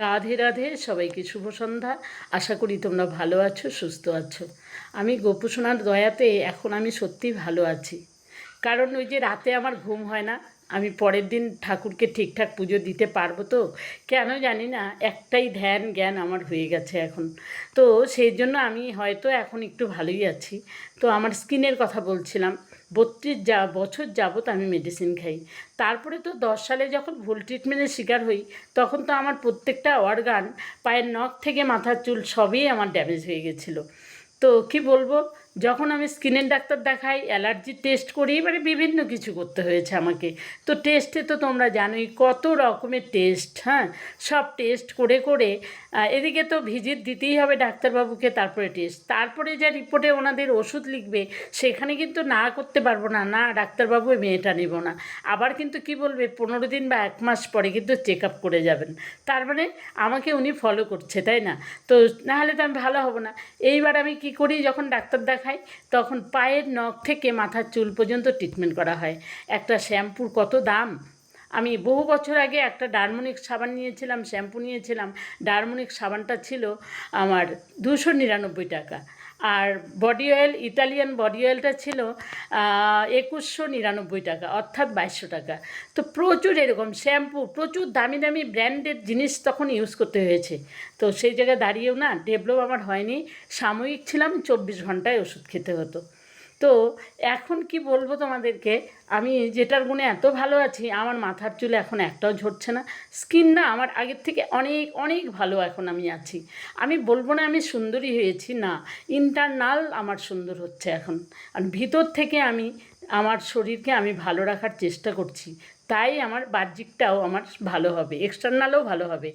রাধে রাধে, সবাইকে শুভ সন্ধ্যা। আশা করি তোমরা ভালো আছো, সুস্থ আছো। আমি গোপুসোনার দয়াতে এখন আমি সত্যিই ভালো আছি। কারণ ওই যে রাতে আমার ঘুম হয় না, আমি পরের দিন ঠাকুরকে ঠিকঠাক পুজো দিতে পারবো তো কেন জানি না, একটাই ধ্যান জ্ঞান আমার হয়ে গেছে এখন। তো সেই জন্য আমি হয়তো এখন একটু ভালোই আছি। তো আমার স্কিনের কথা বলছিলাম। 32 বছর যাবত আমি মেডিসিন খাই। তারপরে তো 10 সালে যখন ভুল ট্রিটমেন্টের শিকার হই, তখন তো আমার প্রত্যেকটা অর্গান, পায়ের নখ থেকে মাথার চুল সবই আমার ড্যামেজ হয়ে গেছিলো। তো কি বলবো, যখন আমি স্কিনের ডাক্তার দেখাই, অ্যালার্জি টেস্ট করি, মানে বিভিন্ন কিছু করতে হয়েছে আমাকে। তো টেস্টে তো তোমরা জানোই কত রকমের টেস্ট, হ্যাঁ, সব টেস্ট করে করে এদিকে তো ভিজিট দিতেই হবে ডাক্তারবাবুকে, তারপরে টেস্ট, তারপরে যা রিপোর্টে ওনাদের ওষুধ লিখবে সেখানে কিন্তু না করতে পারবো না, না ডাক্তারবাবু আমি এটা নেব না। আবার কিন্তু কি বলবে, 15 দিন বা 1 মাস পরে কিন্তু চেক আপ করে যাবেন। তার মানে আমাকে উনি ফলো করছে, তাই না? তো নাহলে তো আমি ভালো হব না। এইবার আমি কি করি, যখন ডাক্তার দেখাই তখন পায়ের নখ থেকে মাথার চুল পর্যন্ত ট্রিটমেন্ট করা হয়। একটা শ্যাম্পুর কত দাম! আমি বহু বছর আগে একটা ডারমোনিক সাবান নিয়েছিলাম, শ্যাম্পু নিয়েছিলাম। ডারমোনিক সাবানটা ছিল আমার 299 টাকা। আর বডি অয়েল, ইতালিয়ান বডি অয়েলটা ছিল 2199 টাকা, অর্থাৎ 2200 টাকা। তো প্রচুর এরকম শ্যাম্পু, প্রচুর দামি দামি ব্র্যান্ডেড জিনিস তখন ইউজ করতে হয়েছে। তো সেই জায়গায় দাঁড়িয়েও না ডেভেলপ আমার হয়নি। সাময়িক ছিলাম, 24 ঘন্টায় ওষুধ খেতে হতো। তো এখন কি বলবো তোমাদেরকে, আমি যেটার গুণে এত ভালো আছি, আমার মাথার চুল এখন একটাও ঝরছে না। স্কিন না আমার আগের থেকে অনেক অনেক ভালো এখন আমি আছি। আমি বলবো না আমি সুন্দরী হয়েছি, না, ইন্টারনাল আমার সুন্দর হচ্ছে এখন। আর ভিতর থেকে আমি আমার শরীরকে আমি ভালো রাখার চেষ্টা করছি, তাই আমার বাহ্যিকটাও আমার ভালো হবে, এক্সটার্নালও ভালো হবে।